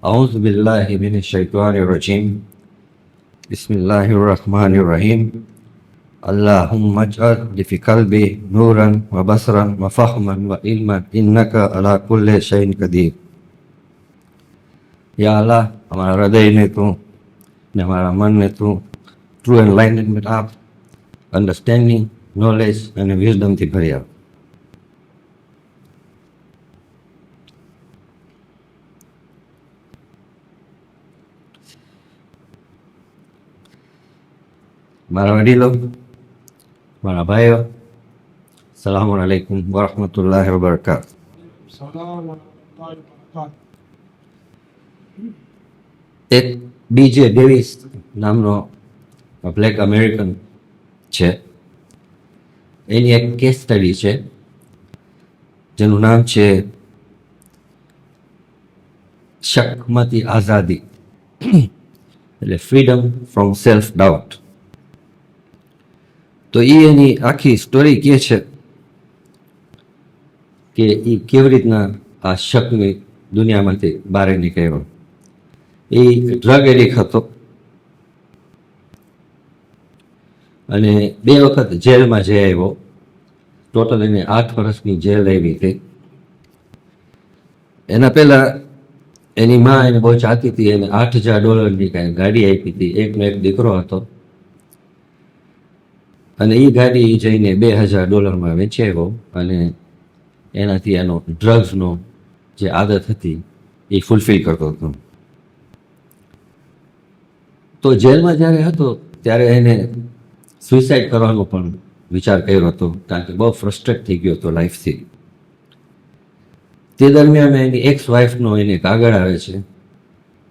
أعوذ بالله من الشيطان الرجيم بسم الله الرحمن الرحيم اللهم اجعل في قلبي نورا وبصرا وفهما وعلما إنك على كل شيء قدير. યા અલ્લાહ, અમારા હૃદયને તું ને અમારા મનને તું ટ્રુ એનલાઇનમેન્ટ આપ, અન્ડરસ્ટેન્ડિંગ, નોલેજ અને વિઝડમથી ભરી આપ. મારા વડીલો, મારા ભાઈઓ, સલામ અલૈકુમ વરહમતુલ્લાહિ વબરકાત. એક બીજે ડેવિસ નામનો બ્લેક અમેરિકન છે, એની એક કેસ સ્ટડી છે જેનું નામ છે શકમાંથી આઝાદી, એટલે ફ્રીડમ ફ્રોમ સેલ્ફ ડાઉટ. તો એની આખી સ્ટોરી કહે છે કે એ કેવી રીતના આ શકની દુનિયામાંથી બહાર નીકળ્યો. એ ડ્રગ એડિક્ટ હતો અને 2 વખત જેલમાં જઈ આવ્યો. ટોટલ એને 8 વર્ષની જેલ આવી હતી. એના પહેલા એની માં એને બહુ ચાહતી હતી, એને $8,000 કાંઈ ગાડી આપી હતી. એકનો એક દીકરો હતો અને એ ગાડી જઈને $2,000 વેચી આવ્યો અને એનાથી એનો ડ્રગ્સનો જે આદત હતી એ ફૂલફિલ કરતો હતો. તો જેલમાં જ્યારે હતો ત્યારે એને સુઇસાઇડ કરવાનો પણ વિચાર કર્યો હતો, કારણ કે બહુ ફ્રસ્ટ્રેટ થઈ ગયો હતો લાઈફથી. તે દરમિયાન એની એક્સ વાઇફનો એને કાગળ આવે છે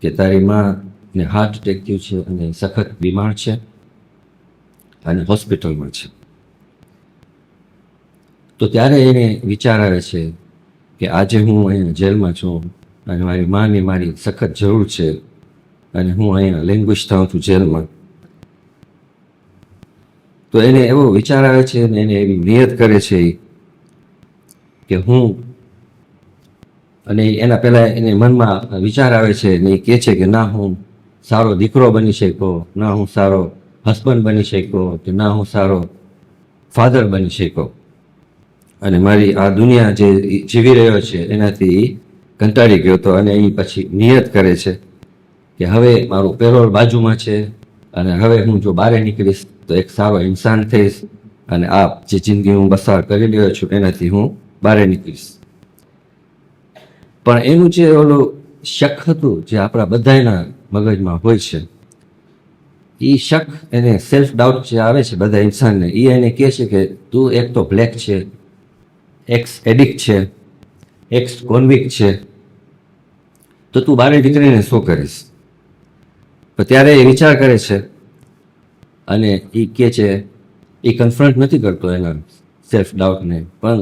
કે તારી માને હાર્ટ એટેક થયું છે અને સખત બીમાર છે અને હોસ્પિટલમાં છે. તો ત્યારે એને વિચાર આવે છે કે આજે હું અહીંયા જેલમાં છું અને મારી માને મારી સખત જરૂર છે અને હું અહીંયા લેંગ્વેજ થાઉં છું જેલમાં. તો એને એવો વિચાર આવે છે અને એને એવી નિયત કરે છે કે હું, અને એના પહેલાં એને મનમાં વિચાર આવે છે ને એ કહે છે કે ના હું સારો દીકરો બની શક્યો, ના હું સારો હસબન્ડ બની શક્યો, કે ના હું સારો ફાધર બની શક્યો, અને મારી આ દુનિયા જે જીવી રહ્યો છે એનાથી કંટાળી ગયો હતો. અને એ પછી નિયત કરે છે કે હવે મારું પેરોલ બાજુમાં છે અને હવે હું જો બહાર નીકળીશ તો એક સારો ઇન્સાન થઈશ અને આ જે જિંદગી હું પસાર કરી રહ્યો છું એનાથી હું બહાર નીકળીશ. પણ એનું જે ઓલું શક હતું જે આપણા બધાના મગજમાં હોય છે, એ શક, એને સેલ્ફ ડાઉટ જે આવે છે બધા ઇન્સાનને, એ એને કહે છે કે તું એક તો બ્લેક છે, એક્સ એડિક્ટ છે, એક્સ કોન્વિક્ટ છે, તો તું બહાર નીકળીને શું કરીશ? પણ ત્યારે એ વિચાર કરે છે અને એ કહે છે, એ કન્ફ્રન્ટ નથી કરતો એના સેલ્ફ ડાઉટને, પણ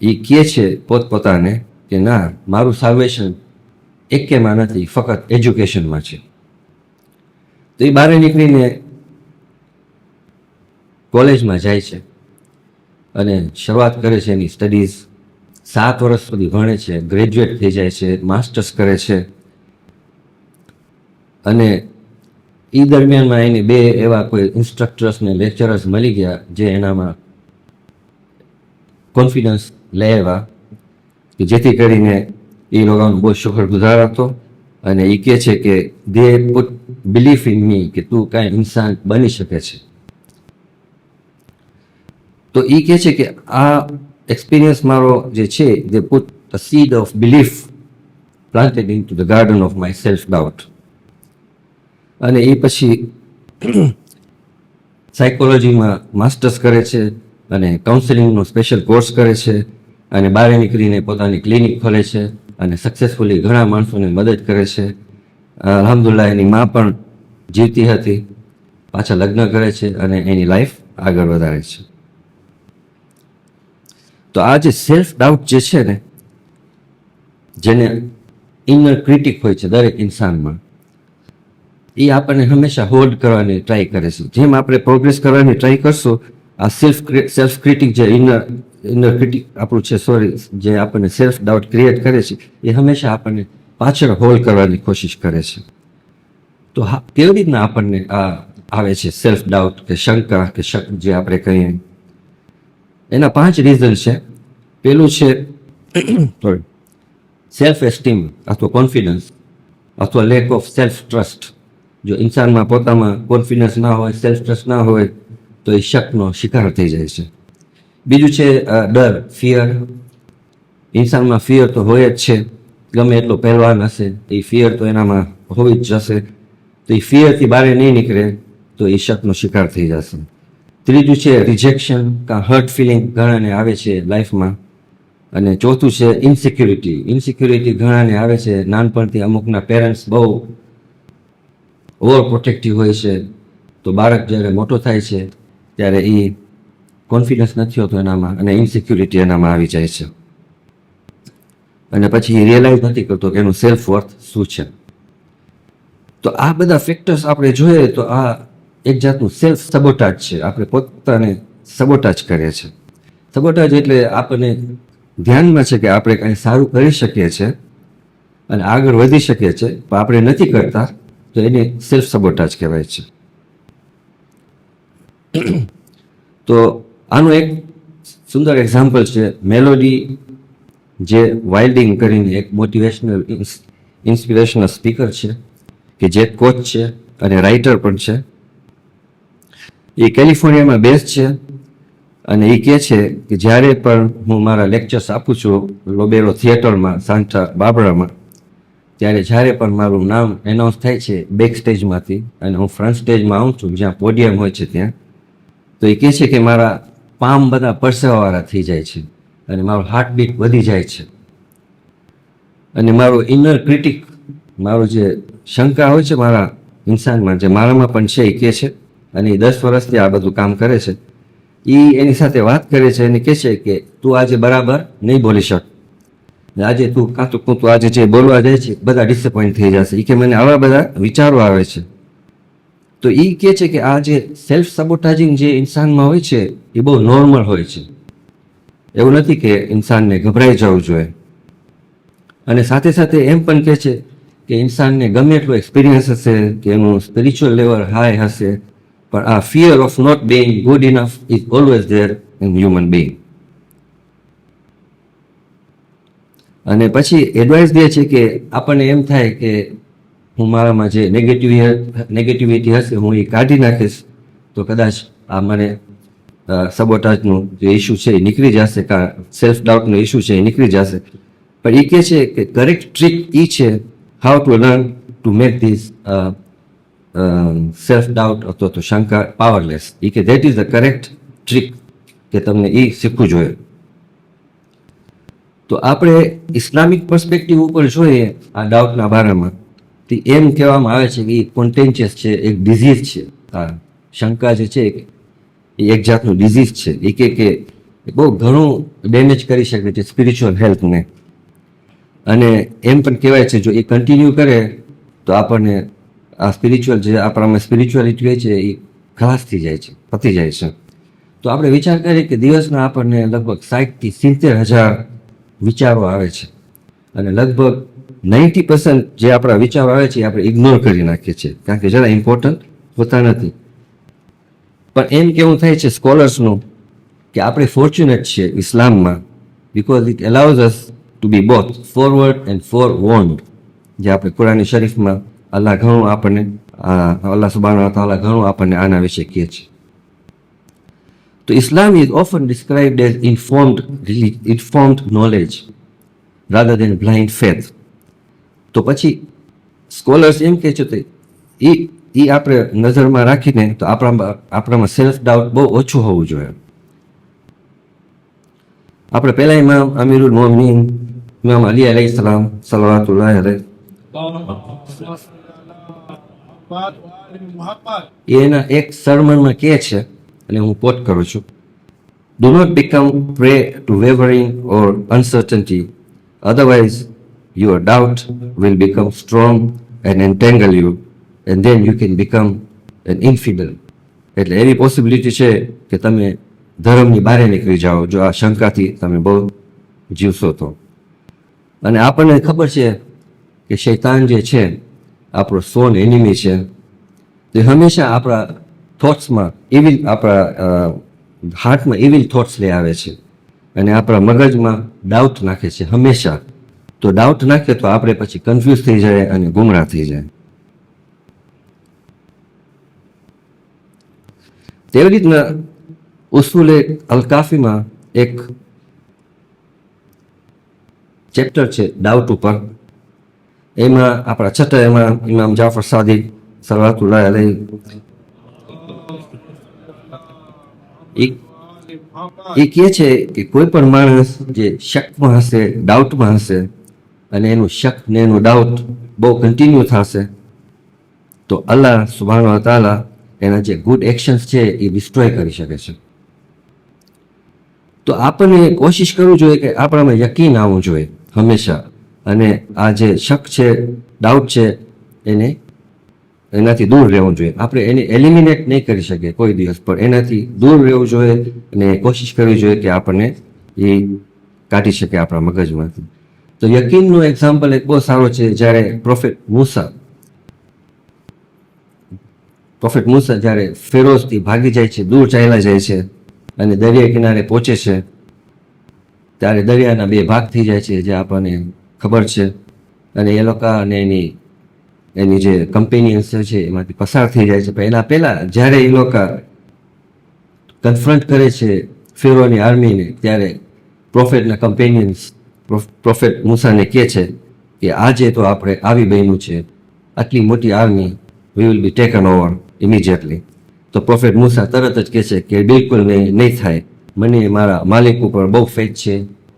એ કહે છે પોતપોતાને કે ના, મારું સાલ્વેશન એકેમાં નથી, ફક્ત એજ્યુકેશનમાં છે. તો એ બહાર નીકળીને કોલેજમાં જાય છે અને શરૂઆત કરે છે એની સ્ટડીઝ. 7 વર્ષ સુધી ભણે છે, ગ્રેજ્યુએટ થઈ જાય છે, માસ્ટર્સ કરે છે. અને એ દરમિયાનમાં એને 2 એવા કોઈ ઇન્સ્ટ્રક્ટર્સ ને લેક્ચરર્સ મળી ગયા જે એનામાં કોન્ફિડન્સ લઈ આવ્યા, કે જેથી કરીને એ લોકોનો બહુ શુક્રગુજાર હતો. અને એ કહે છે કે દે પુટ બિલીફ ઇન મી, કે તું કાંઈ ઇન્સાન બની શકે છે. તો એ કહે છે કે આ એક્સપિરિયન્સ મારો જે છે, they put the seed of belief planted into the garden of my self doubt. અને એ પછી સાયકોલોજીમાં માસ્ટર્સ કરે છે અને કાઉન્સેલિંગનો સ્પેશિયલ કોર્સ કરે છે અને બહાર નીકળીને પોતાની ક્લિનિક ખોલે છે અને સક્સેસફુલી ઘણા માણસોને મદદ કરે છે. અલ્હમ્દુલિલ્લાહ એની માં પણ જીવતી હતી, પાછા લગ્ન કરે છે અને એની લાઈફ આગળ વધારે છે. તો આ જે સેલ્ફ ડાઉટ જે છે ને, જેને ઇનર ક્રિટિક હોય છે દરેક ઇન્સાનમાં, એ આપણને હંમેશા હોલ્ડ કરવાની ટ્રાય કરે છે. જેમ આપણે પ્રોગ્રેસ કરવાની ટ્રાય કરશું, આ સેલ્ફ ક્રિટિક જે ઇનર ક્રિટિક આપણું છે, જે આપણને સેલ્ફ ડાઉટ ક્રિએટ કરે છે, એ હંમેશા આપણને પાછળ હોલ કરવાની કોશિશ કરે છે. તો કેવી રીતના આપણને આ આવે છે સેલ્ફ ડાઉટ કે શંકા કે શક જે આપણે કહીએ? એના 5 રીઝન છે. પેલું છે સેલ્ફ એસ્ટીમ અથવા કોન્ફિડન્સ અથવા લેક ઓફ સેલ્ફ ટ્રસ્ટ. જો ઇન્સાનમાં પોતામાં કોન્ફિડન્સ ના હોય, સેલ્ફ ટ્રસ્ટ ના હોય, તો એ શકનો શિકાર થઈ જાય છે. બીજું છે ડર, ફિયર. ઇન્સાનમાં ફિયર તો હોય જ છે, ગમે એટલો પહેલવાન હશે એ ફિયર તો એનામાં હોવી જ જશે. તો એ ફિયરથી બહાર નહીં નીકળે તો એ શકનો શિકાર થઈ જશે. ત્રીજું છે રિજેક્શન કાં હર્ટ ફિલિંગ ઘણાને આવે છે લાઈફમાં. અને ચોથું છે ઇનસિક્યુરિટી. ઇનસિક્યુરિટી ઘણાને આવે છે નાનપણથી. અમુકના પેરેન્ટ્સ બહુ ઓવર પ્રોટેક્ટિવ હોય છે, તો બાળક જ્યારે મોટો થાય છે ત્યારે એ કોન્ફિડન્સ નથી હોતો એનામાં અને ઇનસિક્યુરિટી એનામાં આવી જાય છે. અને પછી એ રિયલાઇઝ નથી કરતો કે એનું સેલ્ફ વર્થ શું છે. તો આ બધા ફેક્ટર્સ આપણે જોઈએ તો આ એક જાતનું સેલ્ફ સબોટાજ છે. આપણે પોતાને સબોટાજ કરીએ છીએ. સબોટાજ એટલે આપણને ધ્યાનમાં છે કે આપણે કંઈ સારું કરી શકીએ છીએ અને આગળ વધી શકીએ છીએ, પણ આપણે નથી કરતા, તો એને સેલ્ફ સબોટાજ કહેવાય છે. તો આનું એક સુંદર એક્ઝામ્પલ છે મેલોડી જે વાઇલ્ડિંગ કરીને એક મોટિવેશનલ ઇન્સ્પિરેશનલ સ્પીકર છે, કે જે કોચ છે અને રાઇટર પણ છે. એ કેલિફોર્નિયામાં બેઝ છે અને એ કહે છે કે જ્યારે પણ હું મારા લેક્ચર્સ આપું છું લોબેરો થિયેટરમાં સાન્ટા બાર્બરામાં, ત્યારે જ્યારે પણ મારું નામ એનાઉન્સ થાય છે બેક સ્ટેજમાંથી અને હું ફ્રન્ટ સ્ટેજમાં આવું છું જ્યાં પોડિયમ હોય છે ત્યાં, તો એ કહે છે કે મારા પામ બધા પરસેવાવાળા થઈ જાય છે અને મારું હાર્ટબીટ વધી જાય છે. અને મારું ઇનર ક્રિટિક, મારું જે શંકા હોય છે મારા ઇન્સાનમાં, જે મારામાં પણ છે, એ કહે છે. અને એ 10 વર્ષથી આ બધું કામ કરે છે. એ એની સાથે વાત કરે છે અને કહે છે કે તું આજે બરાબર નહીં બોલી શક, આજે તું આજે જે બોલવા જાય છે બધા ડિસઅપોઇન્ટ થઈ જશે. એ કે મને આવા બધા વિચારો આવે છે. તો એ કહે છે કે આ જે સેલ્ફ સબોટાજિંગ જે ઇન્સાનમાં હોય છે એ બહુ નોર્મલ હોય છે. એવું નથી કે ઇન્સાનને ગભરાઈ જવું જોઈએ. અને સાથે સાથે એમ પણ કહે છે કે ઇન્સાનને ગમે એટલો એક્સપિરિયન્સ હશે કે એનું સ્પિરિચ્યુઅલ લેવલ હાઈ હશે, પણ આ fear of not being good enough is always there in human being. અને પછી એડવાઇસ દે છે કે આપણને એમ થાય કે હું મારામાં જે નેગેટિવિટી હશે હું એ કાઢી નાખીશ તો કદાચ આ મને સબોટાજનું જે ઇસ્યુ છે એ નીકળી જશે, કાં સેલ્ફ ડાઉટનો ઇસ્યુ છે એ નીકળી જશે. પણ એ કહે છે કે કરેક્ટ ટ્રીક એ છે how to learn to make this self doubt અથવા તો શંકા પાવરલેસ. એ કે that is the correct trick, કે તમને એ શીખવું જોઈએ. તો આપણે ઇસ્લામિક પર્સપેક્ટિવ ઉપર જોઈએ આ ડાઉટના બારામાં, તો એમ કહેવામાં આવે છે કે એ કોન્ટેન્શિયસ છે, એક ડિઝીઝ છે. આ શંકા જે છે એ એક જાતનું ડિઝીઝ છે. એ કે બહુ ઘણું ડેમેજ કરી શકે છે સ્પિરિચ્યુઅલ હેલ્થને. અને એમ પણ કહેવાય છે જો એ કન્ટિન્યુ કરે તો આપણને આ સ્પિરિચ્યુઅલ જે આપણામાં સ્પિરિચ્યુઅલિટી હોય છે એ ખલાસ થઈ જાય છે, પતી જાય છે. તો આપણે વિચાર કરીએ કે દિવસના આપણને લગભગ 60,000 થી 70,000 વિચારો આવે છે અને લગભગ 90% જે આપણા વિચારો આવે છે એ આપણે ઇગ્નોર કરી નાખીએ છીએ, કારણ કે જરા ઇમ્પોર્ટન્ટ હોતા નથી. પણ એમ કેવું થાય છે સ્કોલર્સનું કે આપણે ફોર્ચ્યુનેટ છીએ ઇસ્લામમાં, because it allows us to be both forward and forewarned. જે આપણે કુરાની શરીફમાં અલ્લાહ ઘણું આપણને અલ્લાહ સુબ્હાનહુ વ તઆલા ઘણું આપણને આના વિશે કહે છે. તો ઇસ્લામ is often described as informed knowledge rather than blind faith. તો પછી સ્કોલર્સ એમ કહે છે તો એ આપણે નજરમાં રાખીને તો આપણામાં સેલ્ફ ડાઉટ બહુ ઓછું હોવું જોઈએ. આપણે પહેલા ઇમામ અમીરુલ મોમિનીન ઇમામ અલી અલૈહિસ્સલામ સલ્લલ્લાહુ અલૈહિ એના એક સરમનમાં કહે છે, અને હું કોટ કરું છું, "Do not become prey to wavering or uncertainty, otherwise your doubt will become strong and entangle you, and then you can become an infidel." એટલે એવી પોસિબિલિટી છે કે તમે ધર્મની બહાર નીકળી જાઓ જો આ શંકાથી તમે બહુ જીવશો તો. અને આપણને ખબર છે કે શૈતાન જે છે આપણો સોન એનિમી છે, તે હંમેશા આપણા થોટ્સમાં ઇવિલ, આપણા હાર્ટમાં ઇવિલ થોટ્સ લઈ આવે છે અને આપણા મગજમાં ડાઉટ નાખે છે હંમેશા. તો ડાઉટ નાખે તો આપણે પછી કન્ફ્યુઝ થઈ જાય અને ગુમરાહ થઈ જાય. તેવી રીતના ઉસૂલે અલ કાફીમાં એક ચેપ્ટર છે ડાઉટ ઉપર. એમાં આપણા છઠ્ઠા એમાં ઇમામ જાફર સાદિક સલાવતુલ્લાહ અલૈહ એ કહે છે કે કોઈ પણ માણસ જે શકમાં હશે, ડાઉટમાં હશે, અને એનું શક ને એનું ડાઉટ બહુ કન્ટિન્યુ થશે, તો અલ્લાહ સુબ્હાનહુ વ તઆલા એના જે ગુડ એક્શન્સ છે એ ડિસ્ટ્રોય કરી શકે છે. તો આપણને કોશિશ કરવું જોઈએ કે આપણામાં યકીન આવવું જોઈએ હંમેશા, અને આ જે શક છે, ડાઉટ છે, એનાથી દૂર રહેવું જોઈએ. આપણે એને એલિમિનેટ નહીં કરી શકીએ કોઈ દિવસ, પણ એનાથી દૂર રહેવું જોઈએ અને કોશિશ કરવી જોઈએ કે આપણને એ કાઢી શકે આપણા મગજમાંથી. તો યકીનનું એક્ઝામ્પલ એક બહુ સારો છે. જ્યારે પ્રોફેટ મૂસા જ્યારે ફેરોઝથી ભાગી જાય છે, દૂર ચાલ્યા જાય છે અને દરિયા કિનારે પહોંચે છે, ત્યારે દરિયાના બે ભાગ થઈ જાય છે જે આપણને ખબર છે. અને એ લોકો અને એની જે કમ્પેનિયન્સ છે એમાંથી પસાર થઈ જાય છે. પણ એના પહેલા જ્યારે એ લોકો કન્ફ્રન્ટ કરે છે ફેરોની આર્મીને, ત્યારે પ્રોફેટના કમ્પેનિયન્સ પ્રોફેટ મૂસાને કહે છે કે આજે તો આપણે આવી બન્યું છે, આટલી મોટી army, we will be taken over immediately. તો પ્રોફેટ મૂસા તરત જ કહે છે કે બિલકુલ નહીં થાય, મને મારા માલિક ઉપર બહુ ફેથ છે,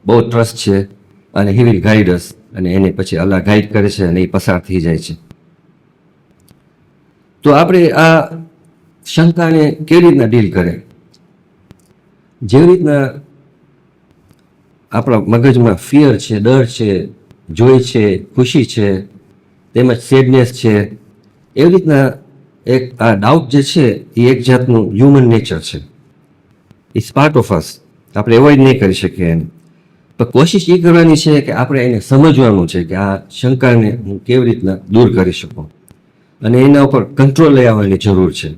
બહુ ટ્રસ્ટ છે, અને હી વિલ ગાઈડ અસ. અને એને પછી અલ્લાહ ગાઈડ કરે છે અને એ પસાર થઈ જાય છે. તો આપણે આ શંકાને કેવી રીતના ડીલ કરે? જેવી રીતના આપણા મગજમાં ફિયર છે, ડર છે, જોય છે, ખુશી છે, તેમજ સેડનેસ છે, એવી રીતના એક આ ડાઉટ જે છે એ એક જાતનું હ્યુમન નેચર છે. It's part of us. આપણે એવોઇડ નહીં કરી શકીએ એને. પણ કોશિશ એ કરવાની છે કે આપણે એને સમજવાનું છે કે આ શંકાને હું કેવી રીતના દૂર કરી શકું, અને એના ઉપર કંટ્રોલ લઈ આવવાની જરૂર છે.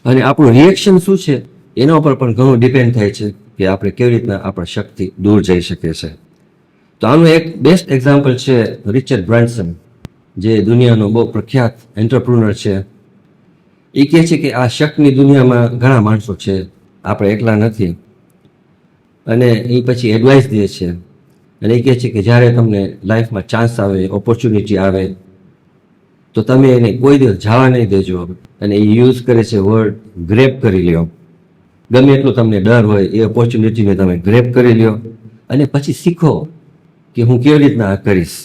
અને આપણું રિએક્શન શું છે એના ઉપર પણ ઘણું ડિપેન્ડ થાય છે કે આપણે કેવી રીતના આપણા શકથી દૂર જઈ શકીએ છીએ. તો આનું એક બેસ્ટ એક્ઝામ્પલ છે રિચર્ડ બ્રાન્સન, જે દુનિયાનો બહુ પ્રખ્યાત એન્ટરપ્રુનર છે. એ કહે છે કે આ શકની દુનિયામાં ઘણા માણસો છે, આપણે એકલા નથી. અને એ પછી એડવાઇસ દે છે અને એ કહે છે કે જ્યારે તમને લાઈફમાં ચાન્સ આવે, ઓપોર્ચ્યુનિટી આવે, તો તમે એને કોઈ દિવસ જવા નહીં દેજો. અને એ યુઝ કરે છે વર્ડ ગ્રેબ કરી લ્યો. ગમે એટલું તમને ડર હોય એ ઓપોર્ચ્યુનિટીને તમે ગ્રેબ કરી લ્યો અને પછી શીખો કે હું કેવી રીતના આ કરીશ.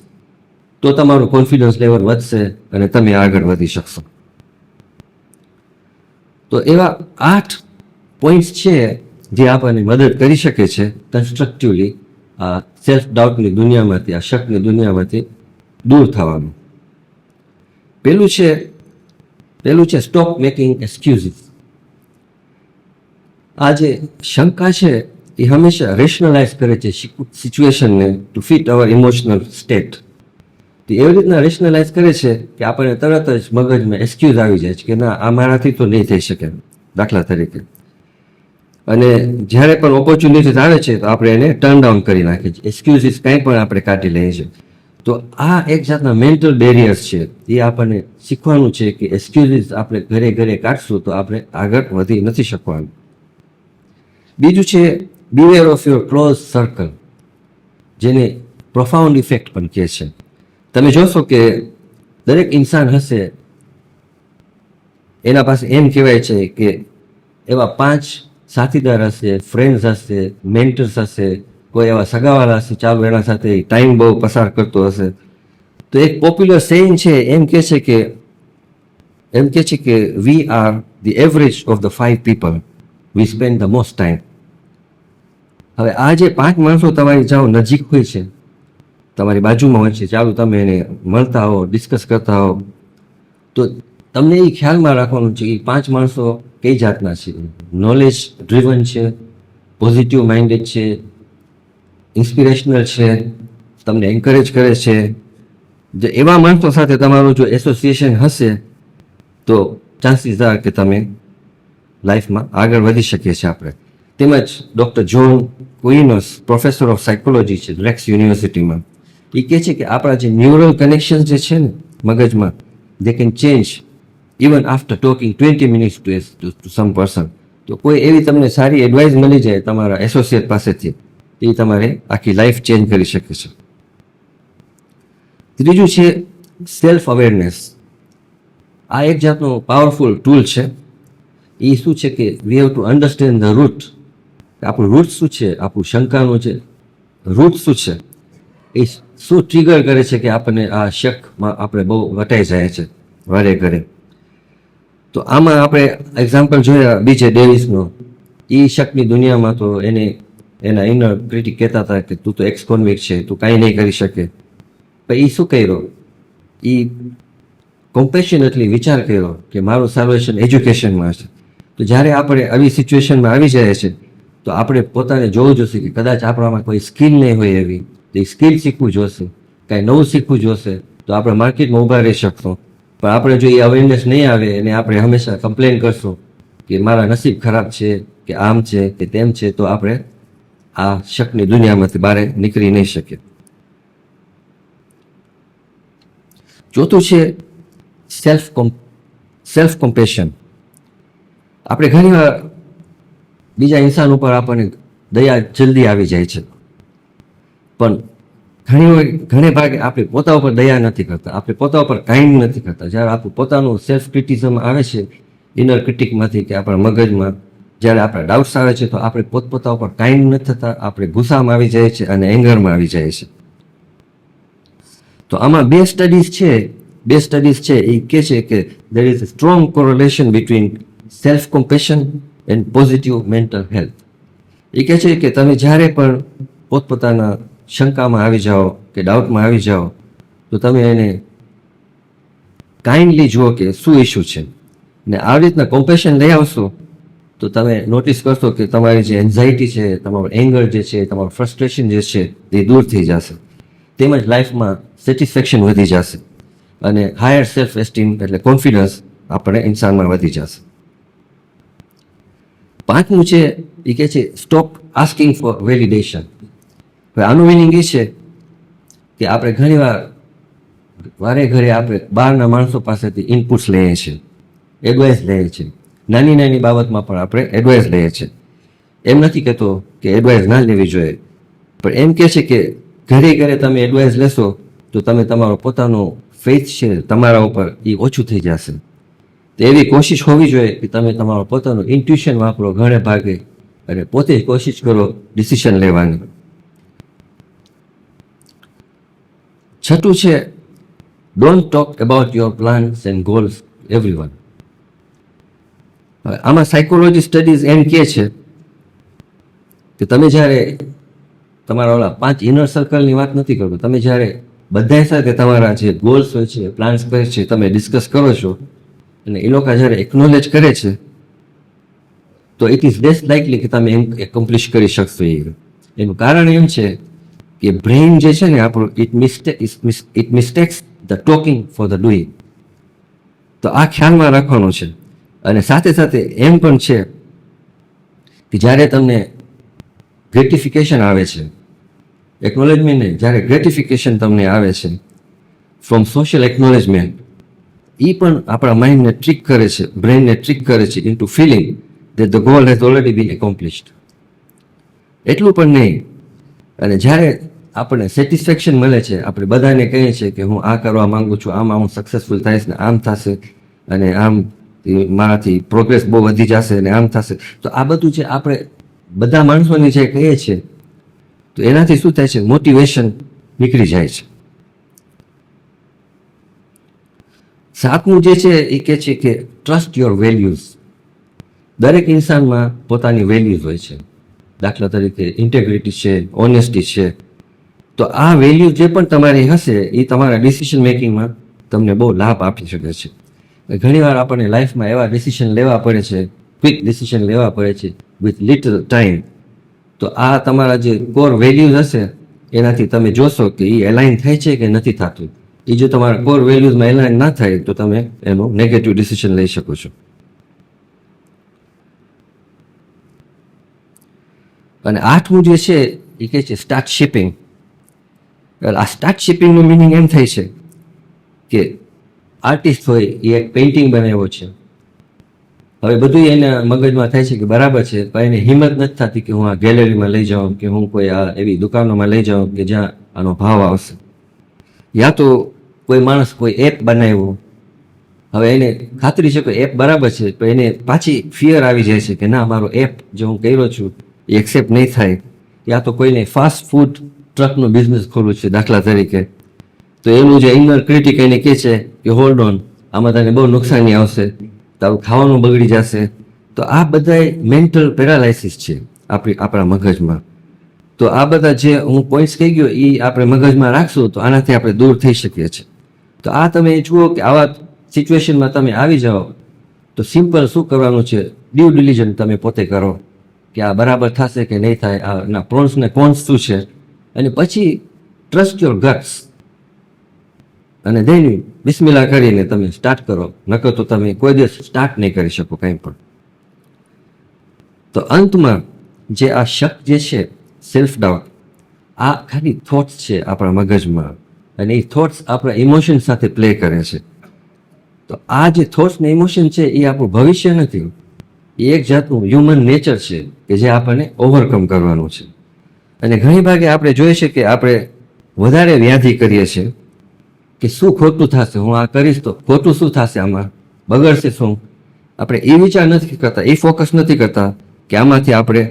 તો તમારું કોન્ફિડન્સ લેવલ વધશે અને તમે આગળ વધી શકશો. તો એવા 8 પોઈન્ટ્સ છે જે આપણને મદદ કરી શકે છે કન્સ્ટ્રક્ટિવલી આ સેલ્ફ ડાઉટની દુનિયામાંથી, આ શકની દુનિયામાંથી દૂર થવાનું. પહેલું છે સ્ટોપ મેકિંગ એક્સક્યુઝિસ. આ જે શંકા છે એ હંમેશા રેશનલાઇઝ કરે છે સિચ્યુએશનને to fit our emotional state. તો એવી રીતના રેશનલાઇઝ કરે છે કે આપણને તરત જ મગજમાં એક્સક્યુઝ આવી જાય છે કે ના, આ મારાથી તો નહીં થઈ શકે, દાખલા તરીકે. અને જ્યારે પણ ઓપોર્ચ્યુનિટીઝ આવે છે તો આપણે એને ટર્ન ડાઉન કરી નાખીએ છીએ. એક્સક્યુઝિસ કંઈ પણ આપણે કાઢી લઈએ છીએ. તો આ એક જાતના મેન્ટલ બેરિયર્સ છે. એ આપણને શીખવાનું છે કે એક્સક્યુઝિસ આપણે ઘરે કાઢશું તો આપણે આગળ વધી નથી શકવાનું. બીજું છે beware of your close circle, જેને પ્રોફાઉન્ડ ઇફેક્ટ પણ કહે છે. તમે જોશો કે દરેક ઇન્સાન હશે એના પાસે એમ કહેવાય છે કે એવા 5 સાથીદાર હશે, ફ્રેન્ડ્સ હશે, મેન્ટર્સ હશે, કોઈ એવા સગાવાલા હશે, ચાલુ એના સાથે ટાઈમ બહુ પસાર કરતો હશે. તો એક પોપ્યુલર સેઇંગ છે, એમ કહે છે કે we are the average of the 5 people V spend the most time. હવે આ જે 5 માણસો તમારી જાઓ નજીક હોય છે, તમારી બાજુમાં હોય છે, ચાલુ તમે એને મળતા હો, ડિસ્કસ કરતા હો, તો તમને એ ખ્યાલમાં રાખવાનું છે કે 5 માણસો કઈ જાતના છે. નોલેજ ડ્રીવન છે, પોઝિટિવ માઇન્ડેડ છે, ઇન્સ્પિરેશનલ છે, તમને એન્કરેજ કરે છે, જે એવા માણસો સાથે તમારું જો એસોસિએશન હશે તો ચાન્સીસ આર કે તમે લાઈફમાં આગળ વધી શકીએ છીએ આપણે. તેમજ doctor John Quinos professor of psychology છે રેક્સ યુનિવર્સિટીમાં, એ કહે છે કે આપણા જે ન્યુરલ કનેક્શન જે છે ને મગજમાં, they can change even after talking 20 minutes to some person. તો કોઈ એવી તમને સારી એડવાઇસ મળી જાય તમારા એસોસિએટ પાસેથી, એ તમારે આખી લાઈફ ચેન્જ કરી શકે છે. ત્રીજું છે સેલ્ફ અવેરનેસ. આ એક જાતનો પાવરફુલ ટૂલ છે. એ શું છે કે we have to understand the root. આપણું રૂટ શું છે, આપણું શંકાનું છે રૂટ શું છે, એ શું ટ્રિગર કરે છે કે આપણને આ શકમાં આપણે બહુ વટાઈ જાય છે વારે ઘરે. તો આમાં આપણે એક્ઝામ્પલ જોયા બીજે ડેવિસનો. એ શકની દુનિયામાં તો એના ઇનર ક્રિટિક કહેતા હતા કે તું તો એક્સ કોન્વિક્ટ છે, તું કાંઈ નહીં કરી શકે. પણ એ શું કર્યો, એ કોમ્પેશનેટલી વિચાર કર્યો કે મારું સાલ્વેશન એજ્યુકેશનમાં છે. તો જ્યારે આપણે આવી સિચ્યુએશનમાં આવી જાય છે તો આપણે પોતાને જોવું જોશે કે કદાચ આપણામાં કોઈ સ્કિલ નહીં હોય એવી, તો એ સ્કિલ શીખવું જોશે, કાંઈ નવું શીખવું જોશે, તો આપણે માર્કેટમાં ઊભા રહી શકશું. પણ આપણે જો એ અવેરનેસ નહીં આવે અને આપણે હંમેશા કમ્પ્લેન કરશું કે મારા નસીબ ખરાબ છે કે આમ છે કે તેમ છે, તો આપણે આ શકની દુનિયામાંથી બહાર નીકળી નહીં શકીએ. ચોથું છે સેલ્ફ કોમ્પેશન. આપણે ઘણીવાર બીજા ઇન્સાન ઉપર આપણને દયા જલ્દી આવી જાય છે, પણ ઘણી ભાગે આપણે પોતા ઉપર દયા નથી કરતા, આપણે પોતા ઉપર કાઇન્ડ નથી કરતા. જ્યારે આપણું પોતાનું સેલ્ફ ક્રિટિઝમ આવે છે ઇનર ક્રિટિકમાંથી કે આપણા મગજમાં, જ્યારે આપણા ડાઉટ્સ આવે છે તો આપણે પોતપોતા ઉપર કાઇન્ડ નથી થતા, આપણે ગુસ્સામાં આવી જાય છે અને એંગરમાં આવી જાય છે. તો આમાં બે સ્ટડીઝ છે એ કહે છે કે there is a strong correlation between self compassion and positive mental health. એ કહે છે કે તમે જ્યારે પણ પોતપોતાના શંકામાં આવી જાઓ કે ડાઉટમાં આવી જાઓ તો તમે એને કાઇન્ડલી જુઓ કે શું ઇસ્યુ છે, ને આવી રીતના કોમ્પેશન લઈ આવશો તો તમે નોટિસ કરશો કે તમારી જે એન્ઝાઇટી છે, તમારું એંગર જે છે, તમારું ફ્રસ્ટ્રેશન જે છે એ દૂર થઈ જશે. તેમજ લાઈફમાં સેટિસ્ફેક્શન વધી જશે અને હાયર સેલ્ફ એસ્ટીમ એટલે કોન્ફિડન્સ આપણે ઇન્સાનમાં વધી જશે. પાંચમું છે એ કહે છે સ્ટોપ આસ્કિંગ ફોર વેલિડેશન. હવે આનું મિનિંગ એ છે કે આપણે ઘણીવાર વારે ઘરે આપણે બહારના માણસો પાસેથી ઇનપુટ્સ લઈએ છીએ, એડવાઇસ લઈએ છીએ, નાની નાની બાબતમાં પણ આપણે એડવાઇસ લઈએ છીએ. એમ નથી કહેતો કે એડવાઇસ ના લેવી જોઈએ, પણ એમ કહે છે કે ઘરે ઘરે તમે એડવાઇસ લેશો તો તમે તમારો પોતાનો ફેથ છે તમારા ઉપર એ ઓછું થઈ જશે. તો એવી કોશિશ હોવી જોઈએ કે તમે તમારું પોતાનું ઇન્ટ્યુશન વાપરો ઘણે ભાગે અને પોતે જ કોશિશ કરો ડિસિશન લેવાની. છઠ્ઠું છે don't talk about your plans and goals everyone. હવે આમાં સાયકોલોજી સ્ટડીઝ એમ કહે છે કે તમે જ્યારે તમારા ઓલા 5 ઇનર સર્કલની વાત નથી કરતો, તમે જ્યારે બધા સાથે તમારા જે ગોલ્સ હોય છે, પ્લાન્સ હોય છે, તમે ડિસ્કસ કરો છો અને એ લોકો જ્યારે એકનોલેજ કરે છે તો ઇટ ઇઝ લેસ લાઇકલી કે તમે એમ એકોમ્પ્લિશ કરી શકશો. એનું કારણ એમ છે કે બ્રેઇન જે છે ને આપણું it mistakes the talking for the doing. તો આ ખ્યાલમાં રાખવાનું છે. અને સાથે સાથે એમ પણ છે કે જ્યારે તમને ગ્રેટિફિકેશન આવે છે, એકનોલેજમેન્ટ નહીં, જ્યારે ગ્રેટિફિકેશન તમને આવે છે ફ્રોમ સોશિયલ એકનોલેજમેન્ટ, એ પણ આપણા માઇન્ડને ટ્રિક કરે છે, બ્રેઇનને ટ્રિક કરે છે into feeling that the goal has already been accomplished. એટલું પણ નહીં, અને જ્યારે આપણને સેટિસ્ફેક્શન મળે છે, આપણે બધાને કહીએ છીએ કે હું આ કરવા માંગુ છું, આમાં હું સક્સેસફુલ થઈશ ને આમ થશે અને આમ મારાથી પ્રોગ્રેસ બહુ વધી જશે અને આમ થશે. તો આ બધું જે આપણે બધા માણસોને જે કહીએ છીએ તો એનાથી શું થાય છે, મોટિવેશન નીકળી જાય છે. સાતમું જે છે એ કહે છે કે ટ્રસ્ટ યોર વેલ્યુઝ. દરેક ઇન્સાનમાં પોતાની વેલ્યુઝ હોય છે. દાખલા તરીકે ઇન્ટેગ્રિટી છે, ઓનેસ્ટી છે. તો આ વેલ્યુ જે પણ તમારી હશે એ તમારા ડિસિઝન મેકિંગમાં તમને બહુ લાભ આપી શકે છે. ઘણીવાર આપણને લાઈફમાં એવા ડિસિઝન લેવા પડે છે, ક્વિક ડિસિઝન લેવા પડે છે વિથ લિટલ ટાઈમ. તો આ તમારા જે કોર વેલ્યુઝ હશે એનાથી તમે જોશો કે એ એલાઇન થાય છે કે નથી થતું. એ જો તમારા કોર વેલ્યુઝમાં એલાઇન ના થાય તો તમે એનું નેગેટિવ ડિસિઝન લઈ શકો છો. અને 8મું જે છે એ કહે છે સ્ટાર્ટ શિપિંગ. આ સ્ટાર્ટ શિપિંગનું મિનિંગ એમ થાય છે કે આર્ટિસ્ટ હોય એ એક પેઇન્ટિંગ બનાવ્યો છે. હવે બધું એના મગજમાં થાય છે કે બરાબર છે, પણ એને હિંમત નથી થતી કે હું આ ગેલેરીમાં લઈ જાઉં કે હું કોઈ આ એવી દુકાનોમાં લઈ જાઉં કે જ્યાં આનો ભાવ આવશે. યા તો કોઈ માણસ કોઈ એપ બનાવ્યો, હવે એને ખાતરી છે કે એપ બરાબર છે, તો એને પાછી ફિયર આવી જાય છે કે ના, મારો એપ જે હું કર્યો છું એ એક્સેપ્ટ નહીં થાય. યા તો કોઈને ફાસ્ટ ફૂડ ટ્રકનો બિઝનેસ ખોલવું છે દાખલા તરીકે, તો એનું જે ઇનર ક્રિટિક એને કહે છે કે હોલ્ડ ઓન, આમાં તને બહુ નુકસાની આવશે, તારું ખાવાનું બગડી જશે. તો આ બધા મેન્ટલ પેરાલાઇસિસ છે આપણા મગજમાં. તો આ બધા જે હું પોઈન્ટ્સ કહી ગયો એ આપણે મગજમાં રાખશું તો આનાથી આપણે દૂર થઈ શકીએ છીએ. તો આ તમે જુઓ કે આવા સિચ્યુએશનમાં તમે આવી જાઓ તો સિમ્પલ શું કરવાનું છે, ડ્યુ ડિલિજન્સ તમે પોતે કરો કે આ બરાબર થશે કે નહીં થાય, આના પ્રોન્સ ને કોન્સ શું છે, અને પછી ટ્રસ્ટ યોર ગટ્સ, અને દેન બિસ્મિલ્લાહ કરીને તમે સ્ટાર્ટ કરો. નકર તો તમે કોઈ દિવસ સ્ટાર્ટ નહીં કરી શકો કંઈ પણ. તો અંતમાં જે આ શક જે છે, સેલ્ફ ડાઉટ, આ ખાલી થોટ્સ છે આપણા મગજમાં, અને એ થોટ્સ આપણા ઇમોશન સાથે પ્લે કરે છે. તો આ જે થોટ્સ ને ઇમોશન છે એ આપણું ભવિષ્ય નથી, એ એક જાતનું હ્યુમન નેચર છે કે જે આપણને ઓવરકમ કરવાનું છે. અને ઘણી ભાગે આપણે જોઈએ છે કે આપણે વધારે વ્યાધિ કરીએ છીએ કે શું ખોટું થશે, હું આ કરીશ તો ખોટું શું થશે, આમાં બગડશે શું. આપણે એ વિચાર નથી કરતા, એ ફોકસ નથી કરતા કે આમાંથી આપણે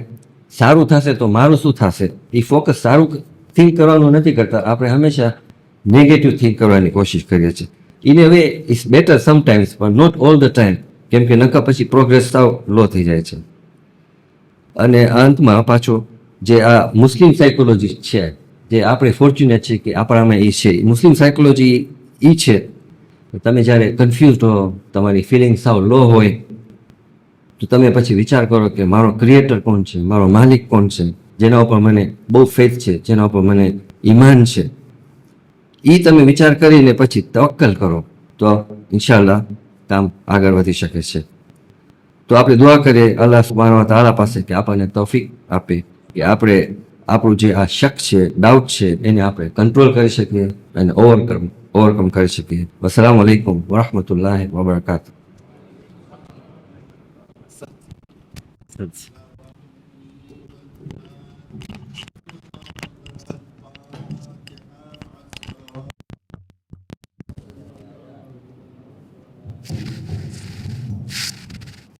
સારું થશે તો મારું શું થશે. એ ફોકસ સારું થિંક કરવાનું નથી કરતા, આપણે હંમેશા નેગેટિવ થિંક કરવાની કોશિશ કરીએ છીએ. In a way it's better sometimes, પણ નોટ ઓલ ધ ટાઈમ, કેમ કે નકર પછી પ્રોગ્રેસ સાવ લો થઈ જાય છે. અને અંતમાં પાછો જે આ મુસ્લિમ સાયકોલોજી છે, જે આપણે ફોર્ચ્યુનેટ છે કે આપણામાં એ છે, મુસ્લિમ સાયકોલોજી એ છે તમે જ્યારે કન્ફ્યુઝડ હો, તમારી ફિલિંગ સાવ લો હોય, તો તમે પછી વિચાર કરો કે મારો ક્રિએટર કોણ છે, મારો માલિક કોણ છે, જેના ઉપર મને બહુ ફેથ છે, જેના ઉપર મને ઈમાન છે. એ તમે વિચાર કરીને પછી તવક્કલ કરો તો ઇન્શાલ્લાહ કામ આગળ વધી શકે છે. તો આપણે દુઆ કરીએ અલ્લાહ સુબ્હાનહુ વ તઆલા પાસે કે આપણને તૌફીક આપે કે આપણે આપણું જે આ શક છે, ડાઉટ છે, એને આપણે કંટ્રોલ કરી શકીએ અને ઓવરકમ કરી શકીએ. અસ્સલામુ અલૈકુમ વરહમતુલ્લાહિ વબરકાતુહુ.